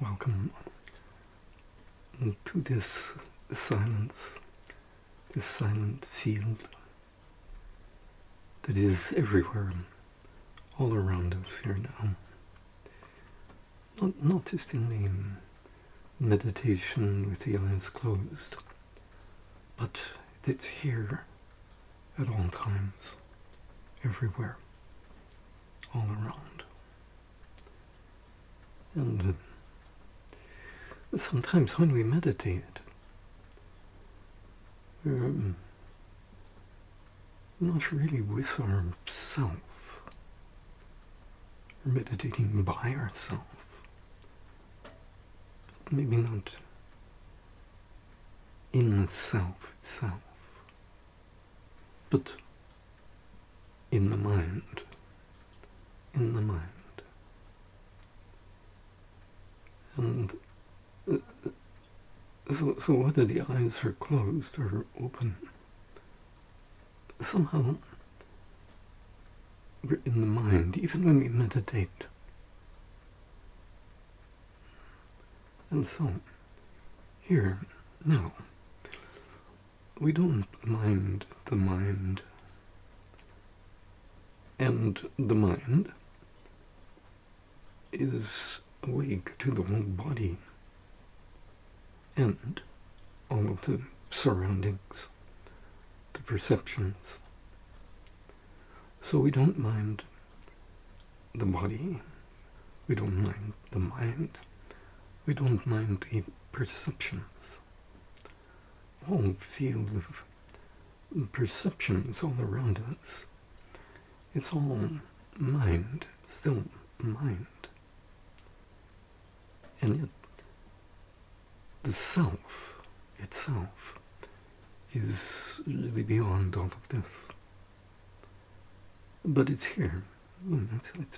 Welcome to this silence, this silent field that is everywhere, all around us here now. Not just in the meditation with the eyes closed, but it's here at all times, everywhere, all around. And sometimes when we meditate, we're not really with ourself. We're meditating by ourselves. But maybe not in the self itself, but in the mind. In the mind. And so whether the eyes are closed or open, somehow we're in the mind, even when we meditate. And so, here, now, we don't mind the mind. And the mind is awake to the whole body and all of the surroundings, the perceptions. So we don't mind the body, we don't mind the mind, we don't mind the perceptions. The whole field of perceptions all around us, it's all mind, still mind. And yet, the self itself is really beyond all of this. But it's here.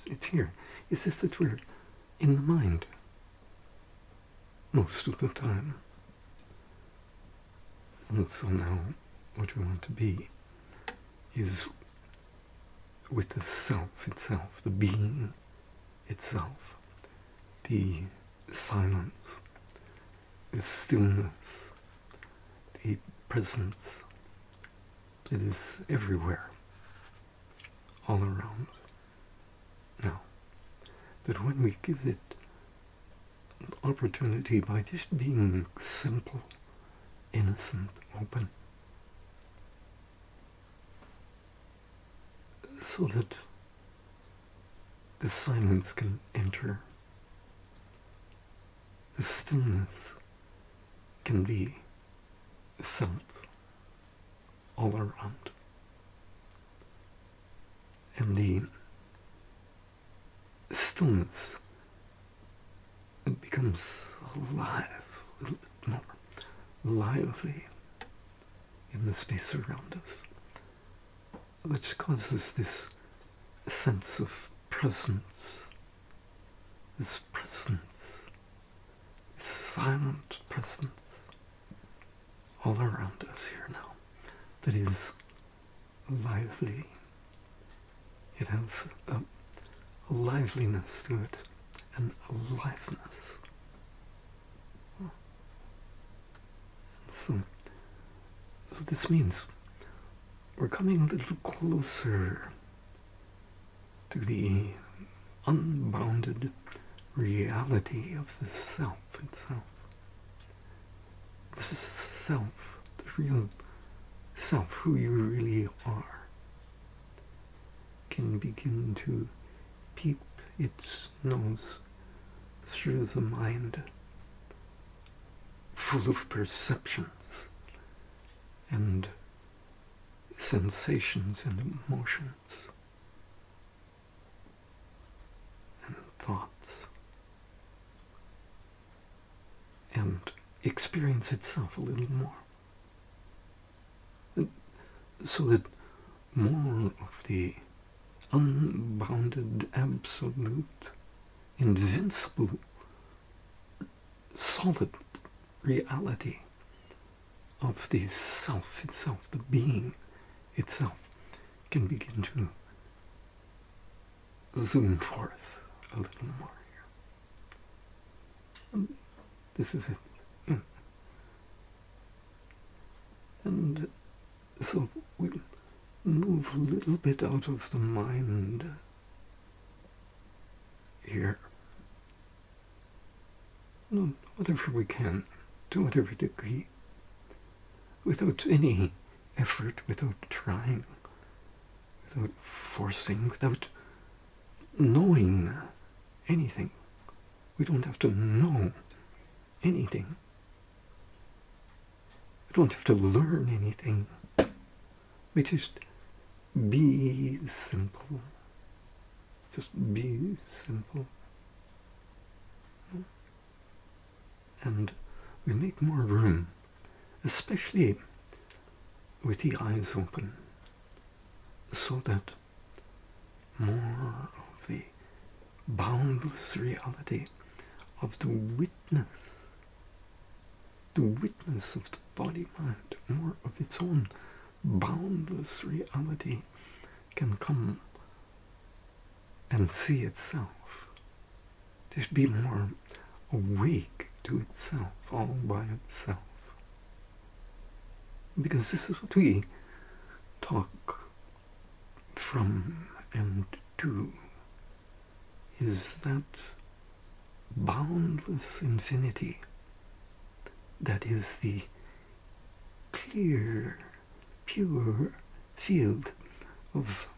It's here. It's just that we're in the mind most of the time. And so now, what we want to be is with the self itself, the being itself, the silence, the stillness, the presence that is everywhere, all around. Now, that when we give it an opportunity by just being simple, innocent, open, so that the silence can enter, the stillness can be felt all around. And the stillness, it becomes alive, a little bit more lively in the space around us, which causes this sense of presence, this silent presence all around us here now, that is lively. It has a liveliness to it, and aliveness. So this means we're coming a little closer to the unbounded reality of the self itself. This is self, the real self, who you really are, can begin to peep its nose through the mind, full of perceptions and sensations and emotions and thoughts, and experience itself a little more, so that more of the unbounded, absolute, invincible, solid reality of the self itself, the being itself, can begin to zoom forth a little more here. This is it. Yeah. And so we move a little bit out of the mind here. Whatever we can, to whatever degree, without any effort, without trying, without forcing, without knowing anything. We don't have to know anything. We don't have to learn anything. We just be simple. Just be simple. And we make more room, especially with the eyes open, so that more of the boundless reality of the witness of the body-mind, more of its own boundless reality can come and see itself. Just be more awake to itself, all by itself. Because this is what we talk from and to, is that boundless infinity that is the clear, pure field of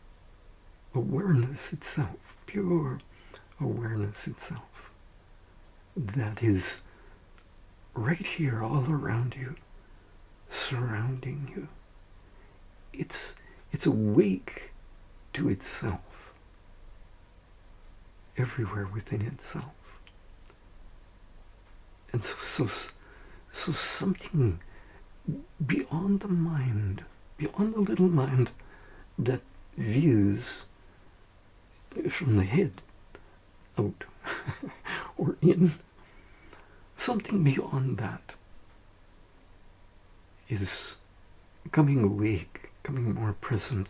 awareness itself, pure awareness itself, that is right here all around you, surrounding you. It's awake to itself, everywhere within itself. And so something beyond the mind, beyond the little mind that views from the head out or in, something beyond that is coming awake, coming more present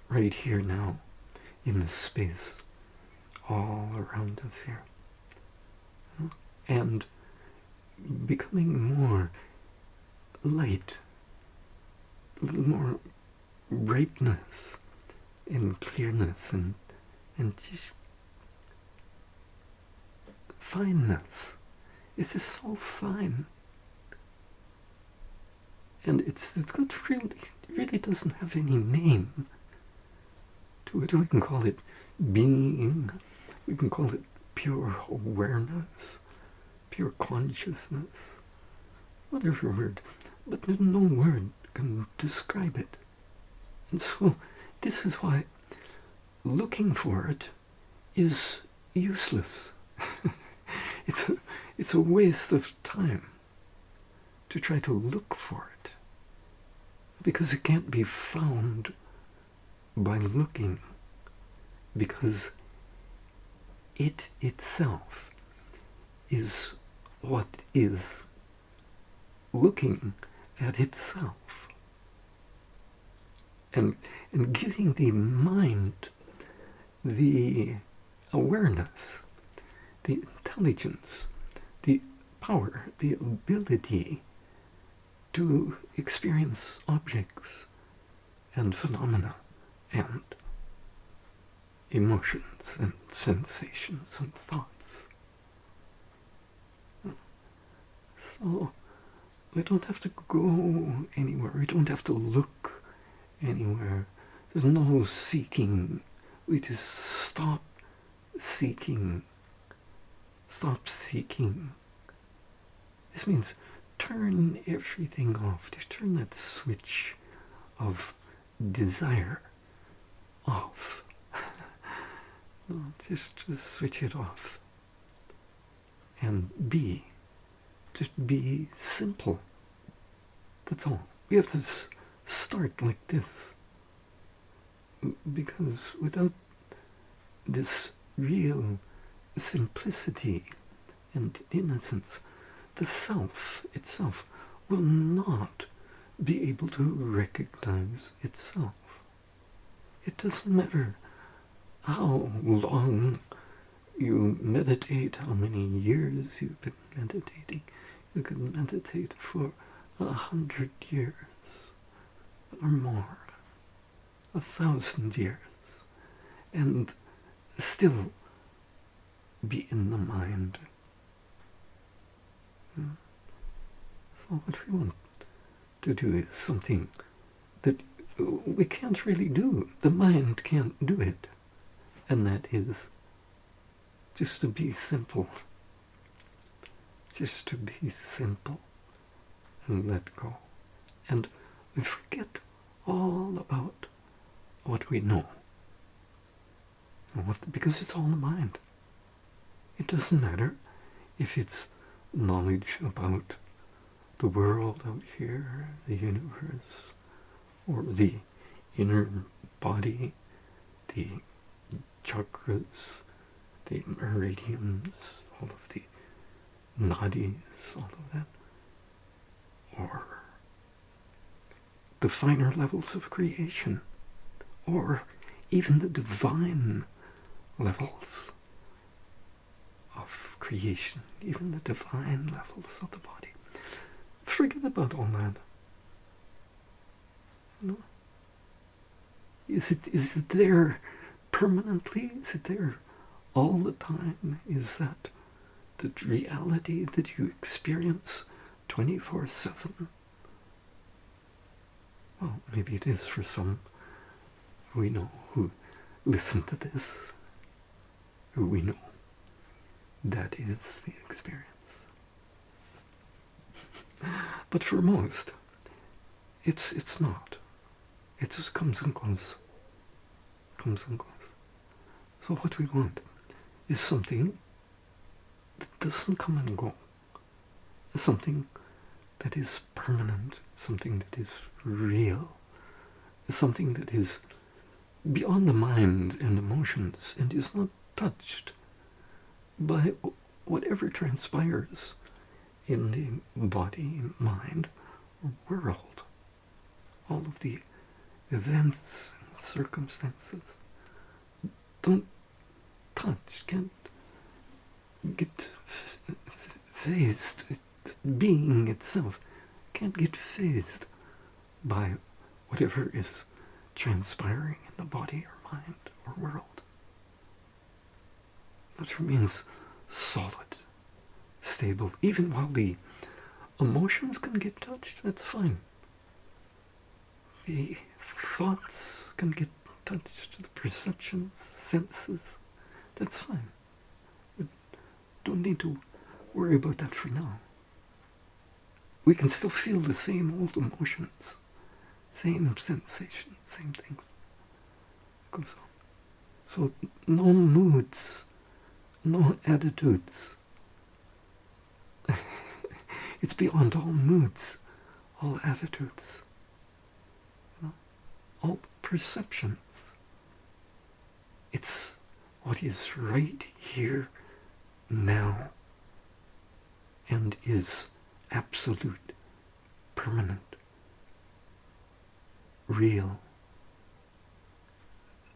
right here now in this space all around us here. And becoming more light, a little more brightness and clearness and just fineness. It's just so fine. And it's good, really doesn't have any name to it. We can call it being, we can call it pure awareness, pure consciousness, whatever word, but there's no word can describe it. And so this is why looking for it is useless. It's a waste of time to try to look for it, because it can't be found by looking, because it itself is what is looking at itself, and giving the mind the awareness, the intelligence, the power, the ability to experience objects and phenomena and emotions and sensations and thoughts. So we don't have to go anywhere. We don't have to look anywhere. There's no seeking. We just stop seeking. Stop seeking. This means turn everything off. Just turn that switch of desire off. Just switch it off. And be. Just be simple. That's all. We have to start like this. Because without this real simplicity and innocence, the self itself will not be able to recognize itself. It doesn't matter how long you meditate how many years you've been meditating. You can meditate for 100 years or more, 1,000 years, and still be in the mind. So what we want to do is something that we can't really do. The mind can't do it. And that is just to be simple. Just to be simple and let go. And we forget all about what we know. Because it's all in the mind. It doesn't matter if it's knowledge about the world out here, the universe, or the inner body, the chakras, the meridians, all of the nadis, all of that, or the finer levels of creation, or even the divine levels of creation, even the divine levels of the body. Forget about all that. No. Is it there permanently? Is it there all the time? Is that the reality that you experience 24/7? Well, maybe it is for some we know who listen to this, who we know that is the experience. But for most, it's not. It just comes and goes. Comes and goes. So what we want is something that doesn't come and go. Something that is permanent, something that is real, something that is beyond the mind and emotions and is not touched by whatever transpires in the body, mind, or world. All of the events and circumstances don't touch, can't get phased. Being itself can't get phased by whatever is transpiring in the body or mind or world. That remains solid, stable. Even while the emotions can get touched, that's fine. The thoughts can get touched, the perceptions, senses, that's fine. We don't need to worry about that for now. We can still feel the same old emotions, same sensations, same things. It goes on. So no moods, no attitudes. It's beyond all moods, all attitudes, all perceptions. It's what is right here now and is absolute, permanent, real,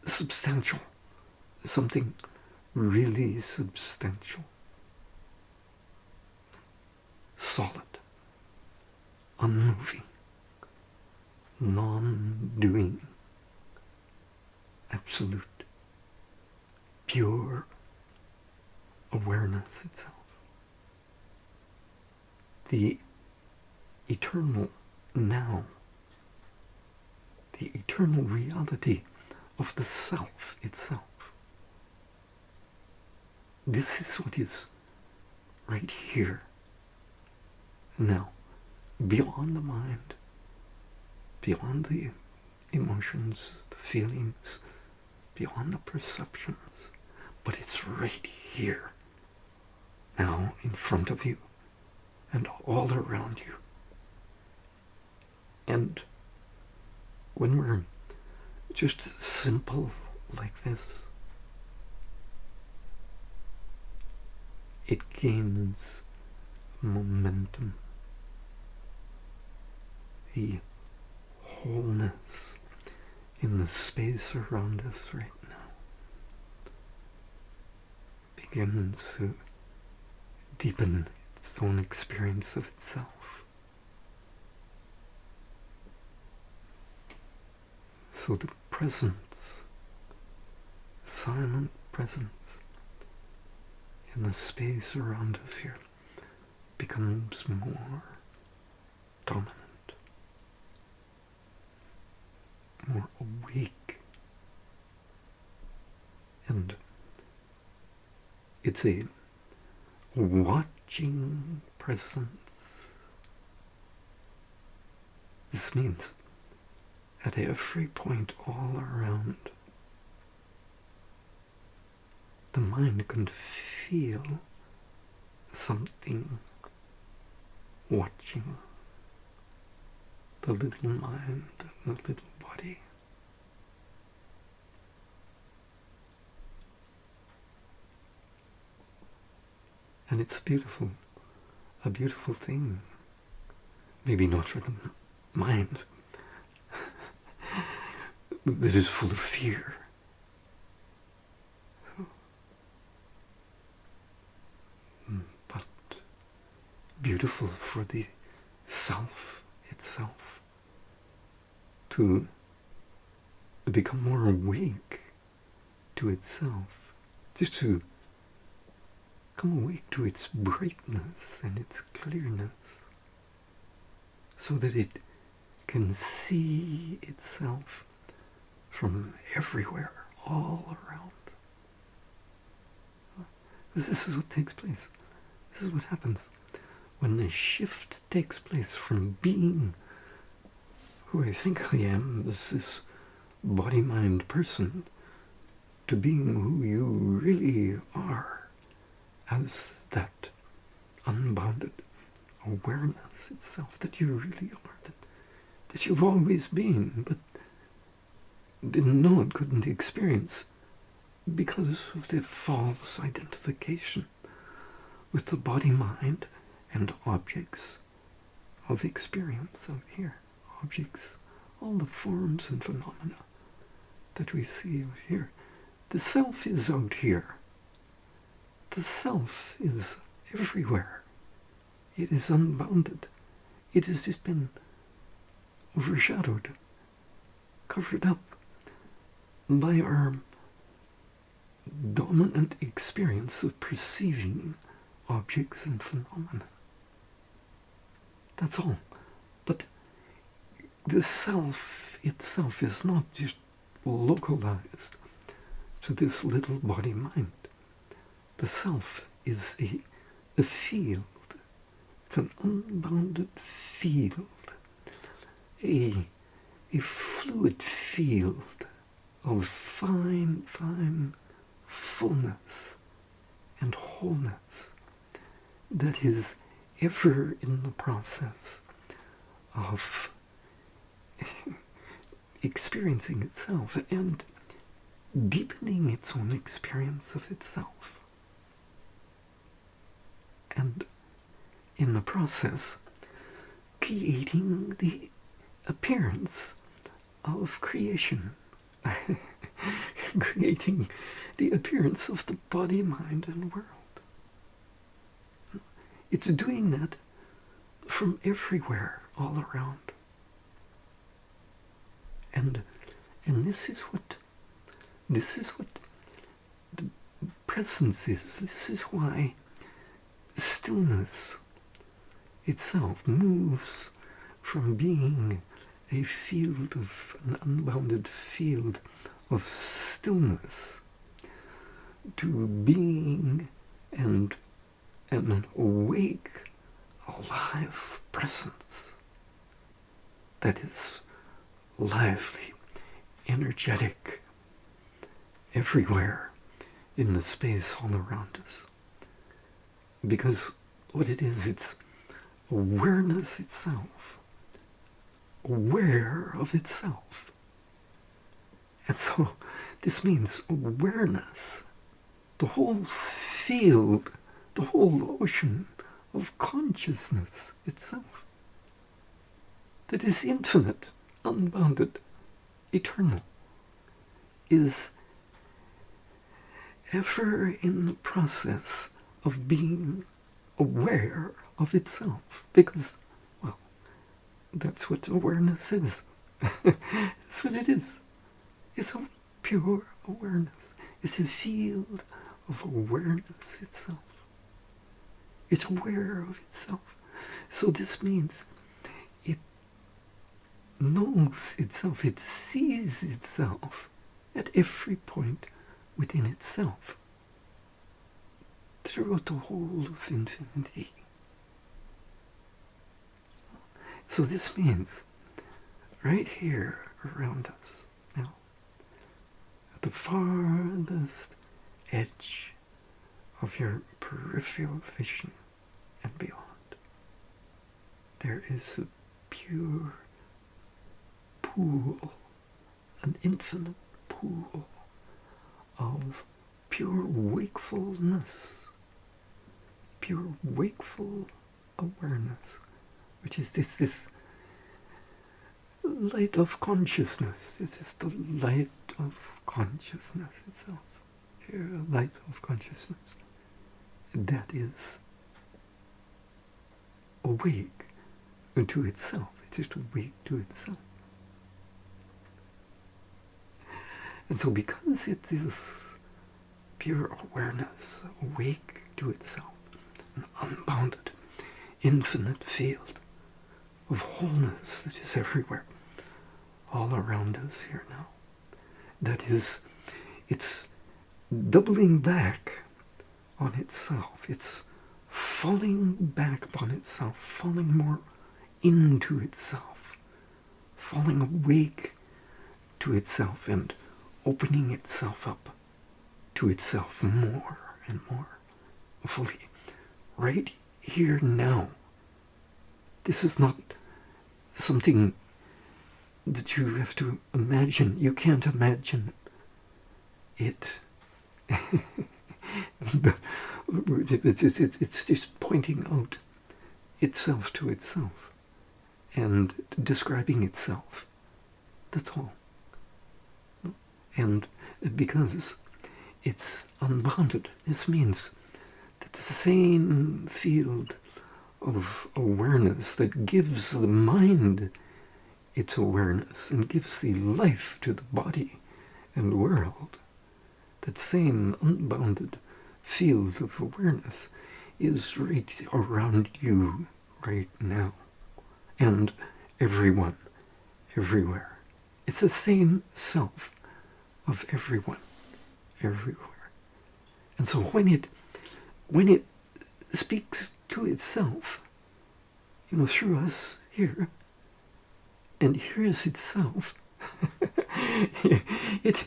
substantial, something really substantial, solid, unmoving, non-doing, absolute, pure awareness itself. The eternal now, the eternal reality of the self itself. This is what is right here, now, beyond the mind, beyond the emotions, the feelings, beyond the perceptions, but it's right here, now, in front of you, and all around you. And when we're just simple like this, it gains momentum. The wholeness in the space around us right now begins to deepen its own experience of itself. So the presence, silent presence in the space around us here becomes more dominant, more awake, and it's a watching presence. This means at every point all around, the mind can feel something watching the little mind and the little body. And it's a beautiful thing. Maybe not for the mind that is full of fear. But beautiful for the self itself to become more awake to itself, just to come awake to its brightness and its clearness, so that it can see itself from everywhere, all around. This is what takes place. This is what happens when the shift takes place from being who I think I am as this body-mind person to being who you really are as that unbounded awareness itself that you really are, that you've always been, but didn't know it, couldn't experience because of the false identification with the body-mind and objects of experience out here. Objects, all the forms and phenomena that we see out here. The self is out here. The self is everywhere. It is unbounded. It has just been overshadowed, covered up by our dominant experience of perceiving objects and phenomena. That's all. But the self itself is not just localized to this little body-mind. The self is a field. It's an unbounded field, a fluid field of fine fullness and wholeness that is ever in the process of experiencing itself and deepening its own experience of itself. And in the process, creating the appearance of creation. Creating the appearance of the body, mind, and world. It's doing that from everywhere, all around. And this is what the presence is. This is why stillness itself moves from being a field of an unbounded field of stillness to being and an awake, alive presence that is lively, energetic, everywhere in the space all around us. Because what it is, it's awareness itself, aware of itself. And so this means awareness, the whole field, the whole ocean of consciousness itself, that is infinite, unbounded, eternal, is ever in the process of being aware of itself. Because, well, that's what awareness is. That's what it is. It's a pure awareness. It's a field of awareness itself. It's aware of itself. So this means it knows itself, it sees itself at every point within itself, throughout the whole of infinity. So this means right here around us now, at the farthest edge of your peripheral vision and beyond, there is a pure pool, an infinite pool of pure wakefulness, pure wakeful awareness, which is this light of consciousness. It's just the light of consciousness itself, pure light of consciousness that is awake to itself. It's just awake to itself. And so because it is pure awareness, awake to itself, an unbounded, infinite field of wholeness that is everywhere, all around us here now, that is, it's doubling back on itself. It's falling back upon itself, falling more into itself, falling awake to itself and opening itself up to itself more and more fully. Right here now. This is not something that you have to imagine. You can't imagine it. It's just pointing out itself to itself and describing itself. That's all. And because it's unbounded, this means that the same field of awareness that gives the mind its awareness and gives the life to the body and world, that same unbounded field of awareness is right around you right now, and everyone, everywhere. It's the same self of everyone, everywhere. And so when it speaks to itself, through us here, and hears itself, it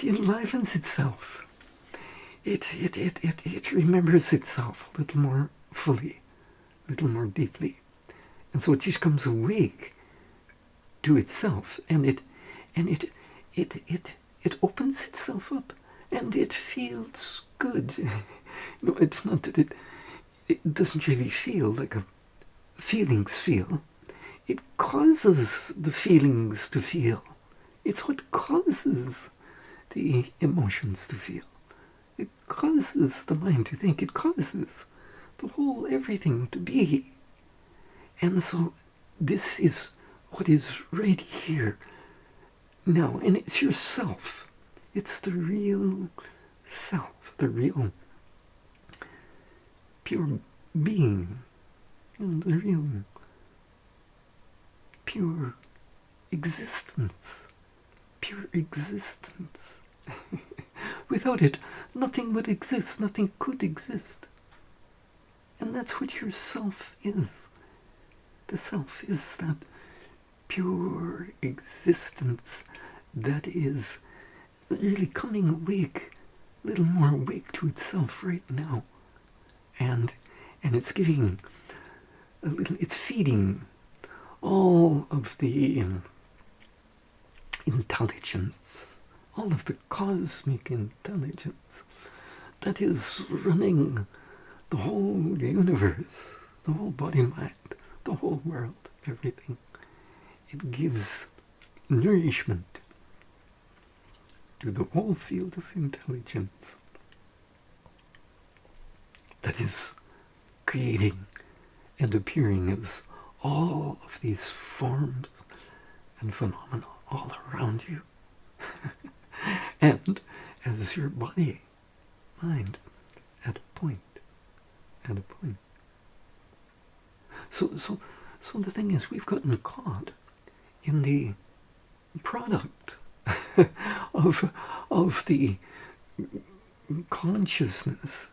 enlivens itself. It remembers itself a little more fully, a little more deeply. And so it just comes awake to itself, and it opens itself up, and it feels good. It's not that it doesn't really feel like feelings feel. It causes the feelings to feel. It's what causes the emotions to feel. It causes the mind to think. It causes the whole everything to be. And so this is what is right here now. And it's yourself. It's the real self, the real pure being, and the real pure existence. Pure existence. Without it, nothing would exist, nothing could exist. And that's what your self is. The self is that pure existence that is really coming awake, a little more awake to itself right now. And it's giving a little, it's feeding all of the intelligence, all of the cosmic intelligence that is running the whole universe, the whole body-mind, the whole world, everything. It gives nourishment to the whole field of intelligence that is creating and appearing as all of these forms and phenomena all around you. And as your body, mind, at a point. So the thing is, we've gotten caught in the product of the consciousness,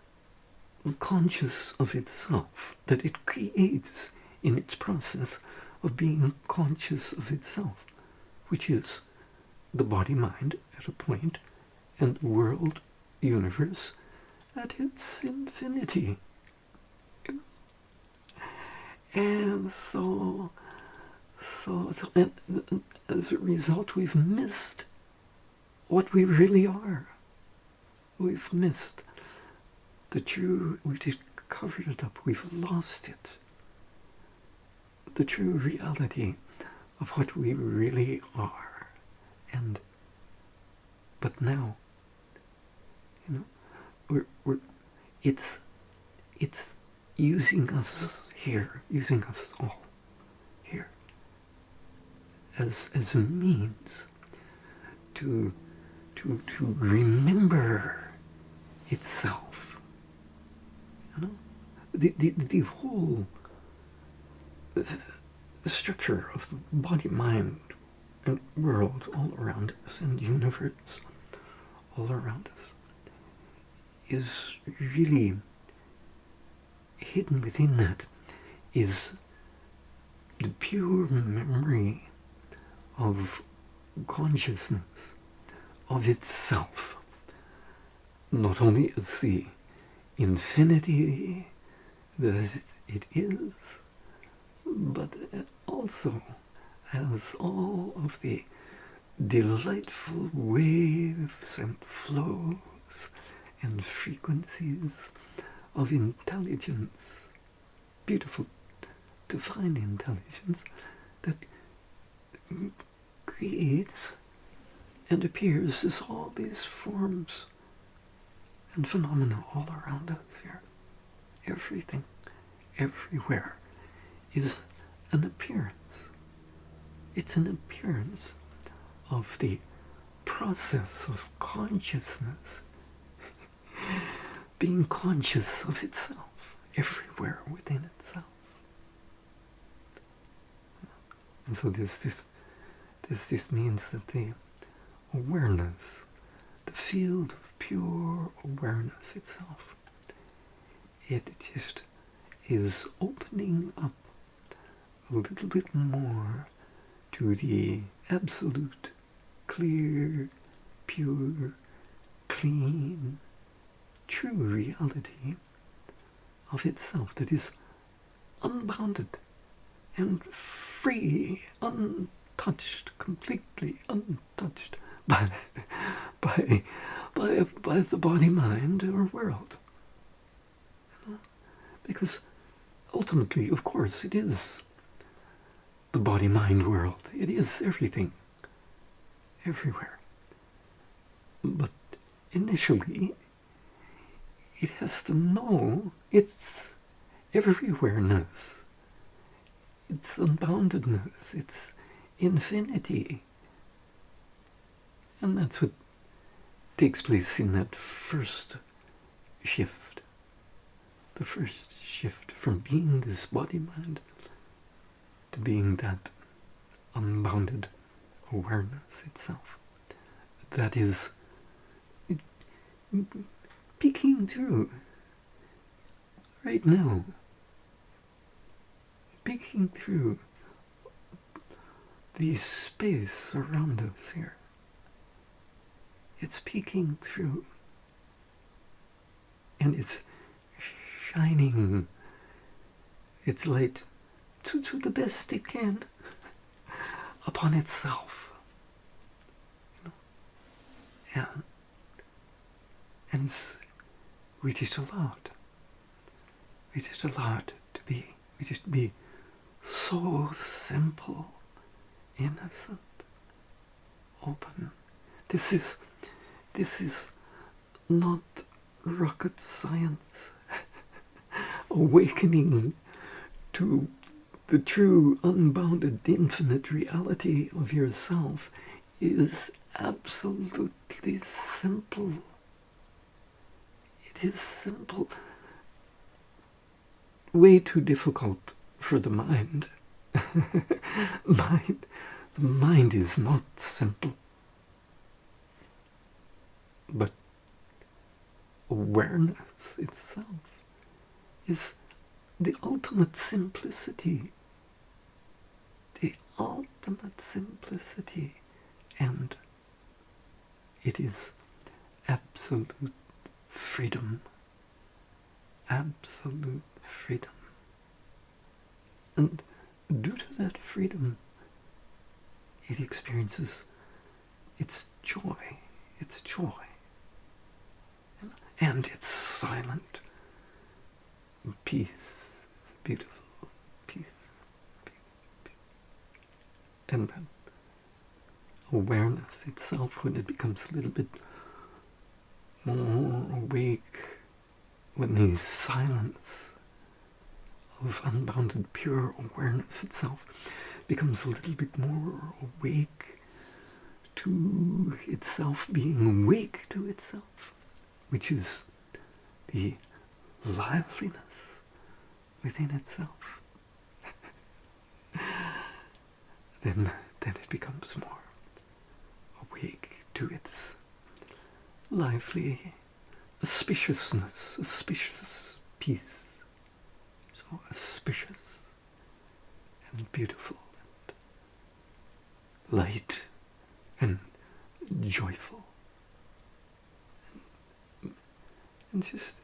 conscious of itself, that it creates in its process of being conscious of itself, which is the body-mind at a point, and the world, universe, at its infinity. And so and as a result, we've missed what we really are. We've missed the true, we've just covered it up, we've lost it. The true reality of what we really are. But now, it's using us here, using us all here as a means to remember itself. The whole structure of the body, mind, and world all around us, and universe all around us, is really hidden within that is the pure memory of consciousness of itself, not only as the infinity that it is, but also as all of the delightful waves and flows and frequencies of intelligence, beautiful, divine intelligence that creates and appears as all these forms and phenomena all around us here. Everything, everywhere, is an appearance. It's an appearance of the process of consciousness being conscious of itself, everywhere within itself. And so this just means that the awareness, the field of pure awareness itself, it just is opening up a little bit more to the absolute, clear, pure, clean, true reality of itself that is unbounded and free, untouched, completely untouched by the body, mind, or world. Because ultimately, of course, it is the body, mind, world. It is everything, everywhere. But initially, it has to know its everywhereness, its unboundedness, its infinity. And that's what takes place in that first shift. The first shift from being this body-mind to being that unbounded awareness itself. That is peeking through right now. Peeking through the space around us here. It's peeking through. And it's shining its light to the best it can upon itself. And we just allowed to be. We just be so simple, innocent, open. This is not rocket science. awakening to the true, unbounded, infinite reality of yourself is absolutely simple. It is simple. Way too difficult for the mind. The mind is not simple. But awareness itself is the ultimate simplicity. The ultimate simplicity. And it is absolute freedom. Absolute freedom. And due to that freedom, it experiences its joy. Its joy. And it's silent. Peace. Beautiful. Peace. And then awareness itself, when it becomes a little bit more awake, when the silence of unbounded pure awareness itself becomes a little bit more awake to itself, being awake to itself, which is the liveliness within itself, then it becomes more awake to its lively auspiciousness, auspicious peace, so auspicious and beautiful and light and joyful and just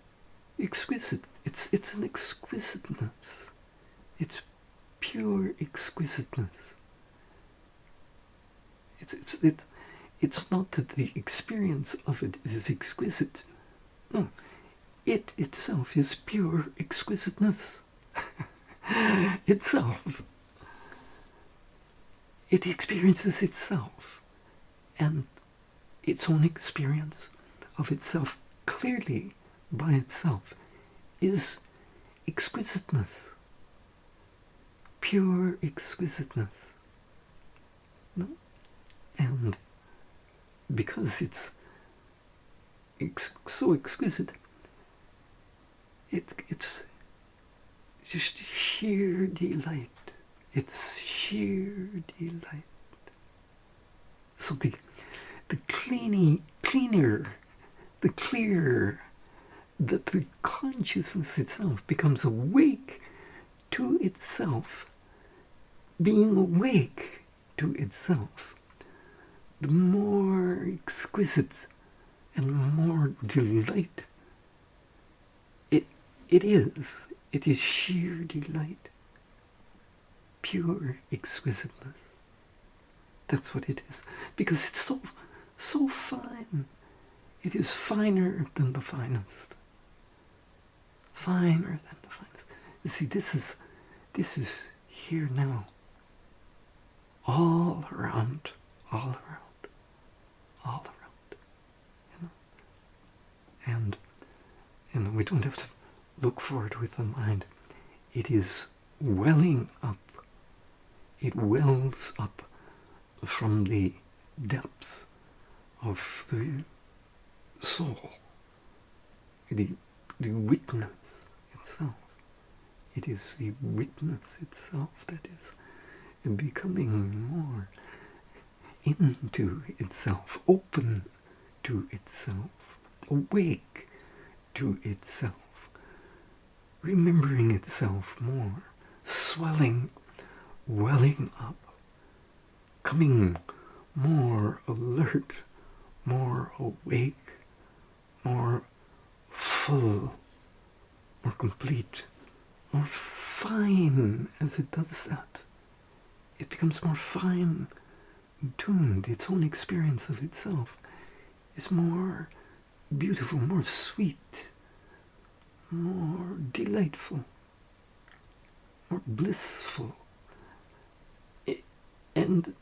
exquisite. It's an exquisiteness. It's pure exquisiteness. It's not that the experience of it is exquisite. No, it itself is pure exquisiteness. Itself. It experiences itself, and its own experience of itself clearly by itself is exquisiteness. Pure exquisiteness. No? And because it's so exquisite, it's just sheer delight. It's sheer delight. So the clearer that the consciousness itself becomes awake to itself, being awake to itself, the more exquisite and more delight it is. It is sheer delight. Pure exquisiteness. That's what it is. Because it's so fine. It is finer than the finest. Finer than the finest. You see, this is here now. All around. All around. All around. You know? And we don't have to look for it with the mind. It is welling up. It wells up from the depths of the soul. The witness itself. It is the witness itself that is becoming more into itself, open to itself, awake to itself, remembering itself more, swelling, welling up, coming more alert, more awake, more full, more complete, more fine as it does that. It becomes more fine tuned. Its own experience of itself is more beautiful, more sweet, more delightful, more blissful, and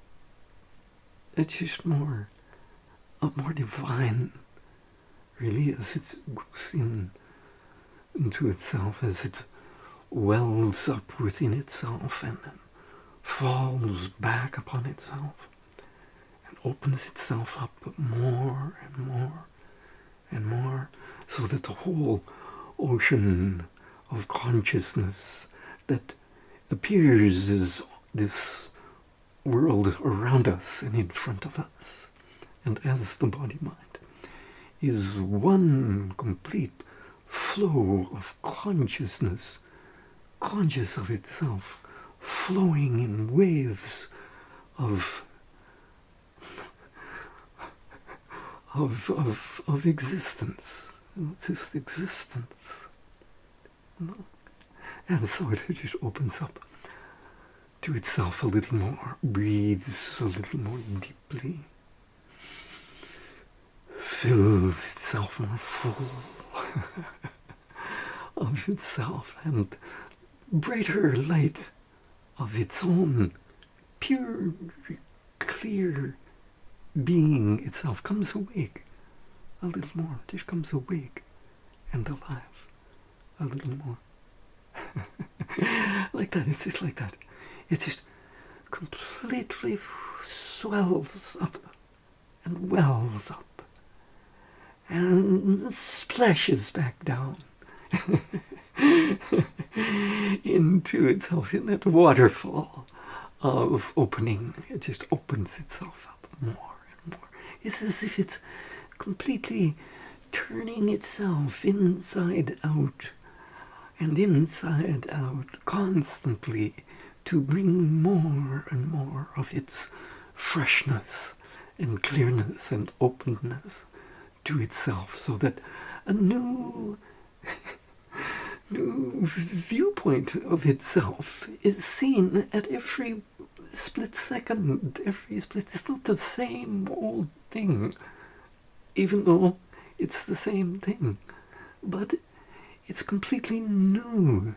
it's just more divine, really, as it goes into itself, as it wells up within itself and then falls back upon itself and opens itself up more and more and more, so that the whole ocean of consciousness that appears as this world around us and in front of us, and as the body-mind, is one complete flow of consciousness, conscious of itself, flowing in waves of existence. It's just existence. And so it just opens up to itself a little more, breathes a little more deeply, fills itself more full of itself, and brighter light of its own pure, clear being itself comes awake a little more, just comes awake and alive a little more. Like that, it's just like that. It just completely swells up and wells up and splashes back down into itself in that waterfall of opening. It just opens itself up more and more. It's as if it's completely turning itself inside out and inside out constantly to bring more and more of its freshness and clearness and openness to itself, so that a new viewpoint of itself is seen at every split second. It's not the same old thing, even though it's the same thing, but it's completely new.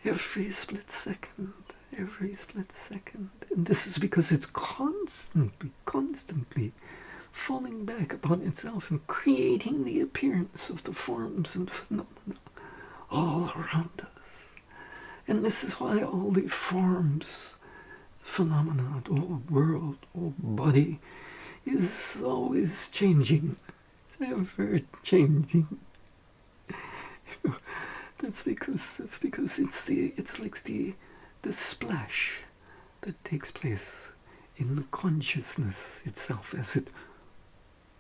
Every split second. And this is because it's constantly falling back upon itself and creating the appearance of the forms and phenomena all around us. And this is why all the forms, phenomena, the whole world, the whole body is always changing. It's ever changing. That's because it's like the splash that takes place in the consciousness itself as it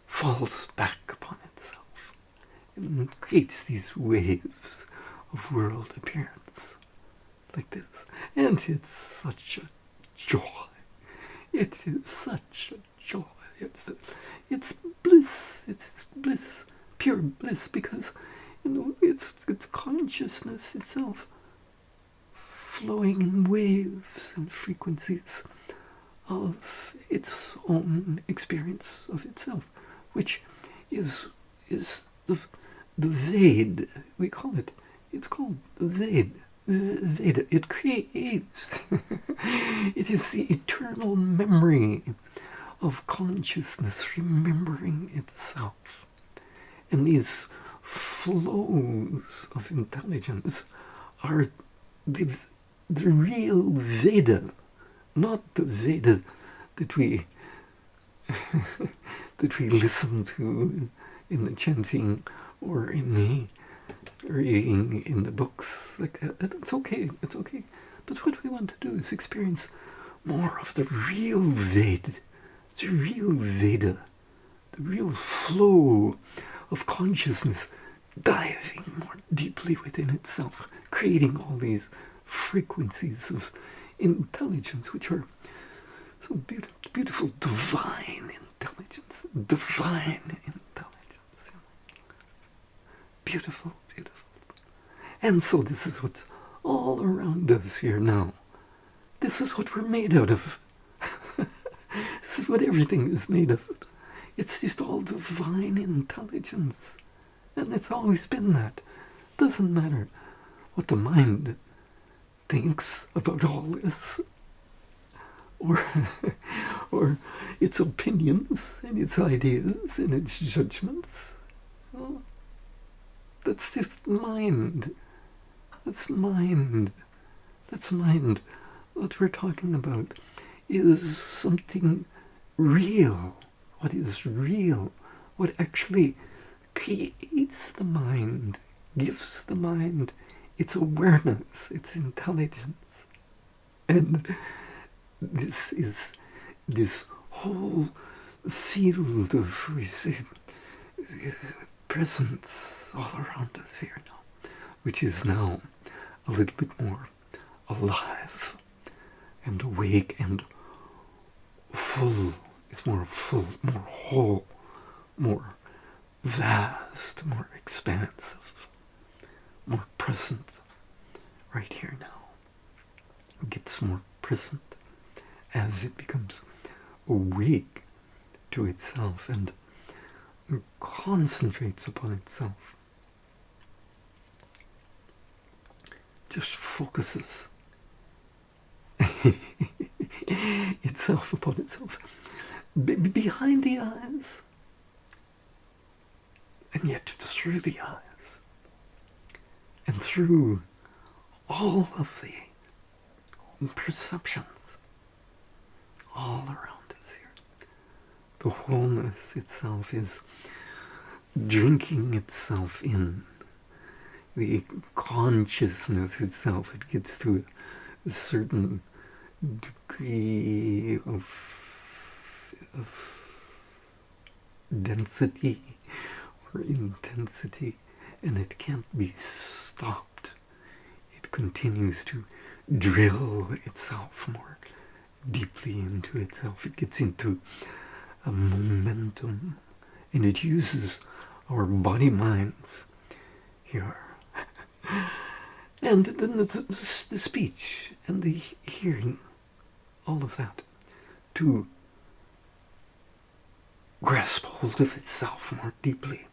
falls back upon itself and creates these waves of world appearance like this. And it's such a joy. It is such a joy. It's bliss. It's bliss, pure bliss, because it's consciousness itself flowing in waves and frequencies of its own experience of itself, which is the Ved. We call it. It's called Ved. Veda. It creates. It is the eternal memory of consciousness remembering itself, and these flows of intelligence are the real Veda, not the Veda that we listen to in the chanting or in the reading in the books like that. It's okay. But what we want to do is experience more of the real Veda, the real Veda, the real flow of consciousness diving more deeply within itself, creating all these frequencies of intelligence, which are so beautiful, divine intelligence. Beautiful. And so this is what's all around us here now. This is what we're made out of. This is what everything is made of. It's just all divine intelligence. And it's always been that. Doesn't matter what the mind thinks about all this, or its opinions and its ideas and its judgments. Well, That's just mind. That's mind. That's mind. What we're talking about is something real. What is real? What actually creates the mind, gives the mind its awareness, its intelligence. And this is this whole field of presence all around us here now, which is now a little bit more alive and awake and full. It's more full, more whole, more vast, more expansive, more present right here now. It gets more present as it becomes awake to itself and concentrates upon itself. Just focuses itself upon itself. Behind the eyes, and yet through the eyes, and through all of the perceptions all around us here. The wholeness itself is drinking itself in. The consciousness itself, it gets to a certain degree of density or intensity, and it can't be stopped. It continues to drill itself more deeply into itself. It gets into a momentum, and it uses our body minds here. And then the speech and the hearing, all of that, to grasp hold of itself more deeply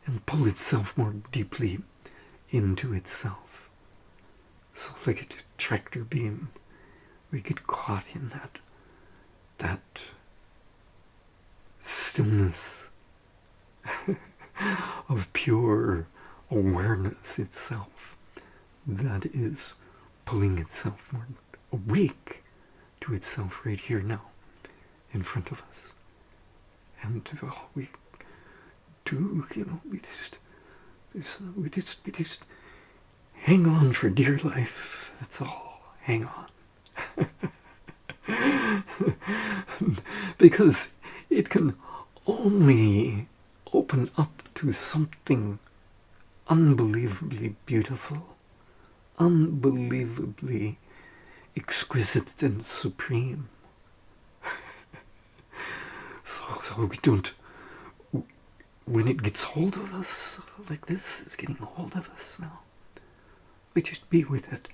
and pull itself more deeply into itself. So like a tractor beam, we get caught in that stillness of pure awareness itself that is pulling itself more awake to itself right here now in front of us. And we do, we just hang on for dear life. That's all. Hang on. Because it can only open up to something unbelievably beautiful, unbelievably exquisite and supreme. So we don't, when it gets hold of us like this, it's getting hold of us now. We just be with it.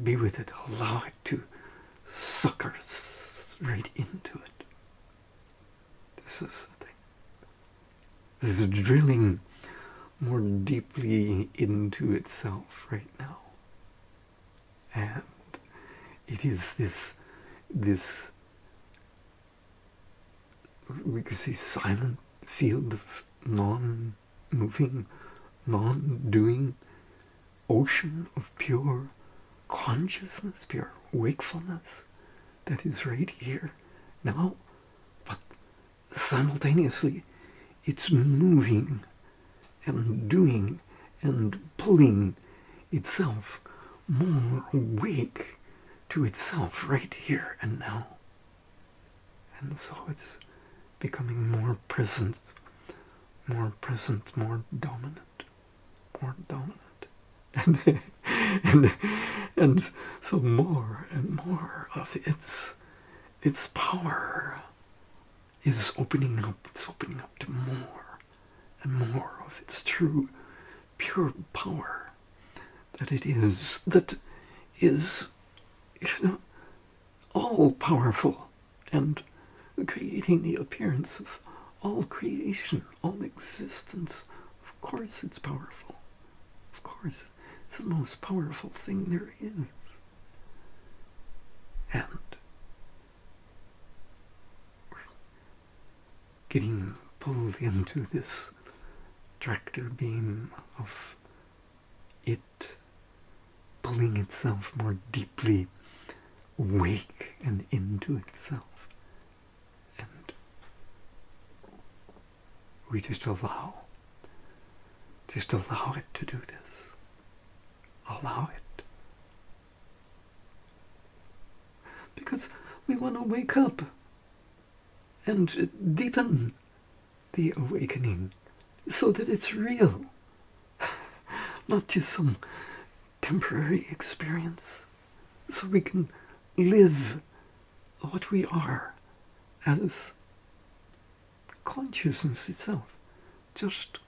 Be with it. Allow it to suck us right into it. This is the thing. This is drilling more deeply into itself right now. And it is this we could say silent field of non-moving, non-doing ocean of pure consciousness, pure wakefulness that is right here now, but simultaneously it's moving and doing and pulling itself more awake to itself right here and now. And so it's becoming more present, more dominant, more dominant. And so more and more of its power is opening up. It's opening up to more and more of its true, pure power that is all powerful and creating the appearance of all creation, all existence. Of course it's powerful. Of course, it's the most powerful thing there is. And we're getting pulled into this tractor beam of it pulling itself more deeply awake and into itself. And we just allow it to do this. Allow it. Because we want to wake up and deepen the awakening so that it's real, not just some temporary experience, so we can live what we are as consciousness itself, just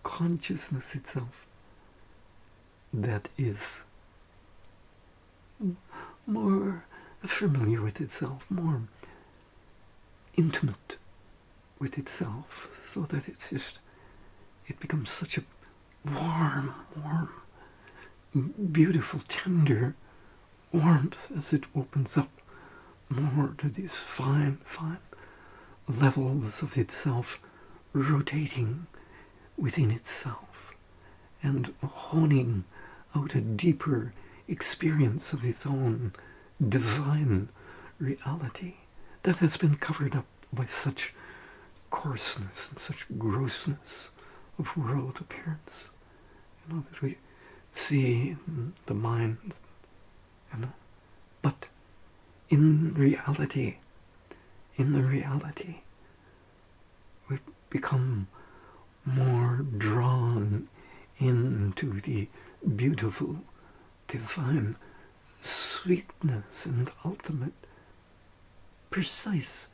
consciousness itself that is more familiar with itself, more intimate with itself, so that it becomes such a warm, beautiful, tender warmth as it opens up more to these fine levels of itself rotating within itself and honing out a deeper experience of its own divine reality that has been covered up by such coarseness and such grossness of world appearance, that we see in the mind, but in the reality, we become more drawn into the beautiful, divine sweetness and ultimate, precise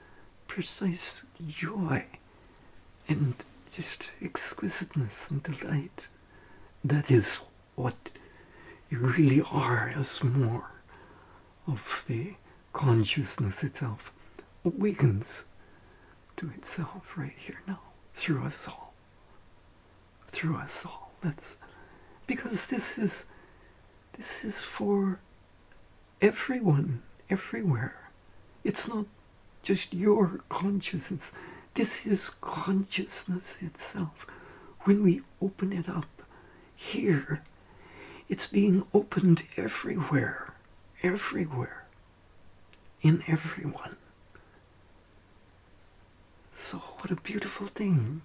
joy and just exquisiteness and delight. That is what you really are, as more of the consciousness itself awakens to itself right here now, through us all. That's because this is for everyone, everywhere. It's not just your consciousness. This is consciousness itself. When we open it up here, it's being opened everywhere, in everyone. So what a beautiful thing.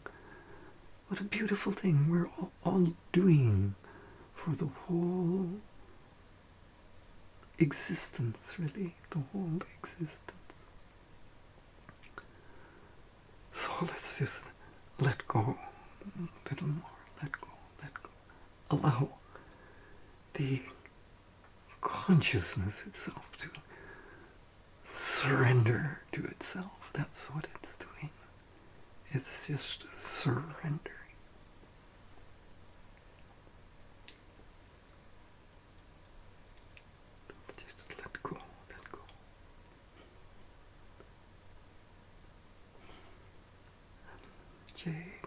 What a beautiful thing we're all doing for the whole existence, really, the whole existence. So let's just let go a little more, let go. Allow the consciousness itself to surrender to itself. That's what it's doing. It's just surrendering. Just let go. Jay.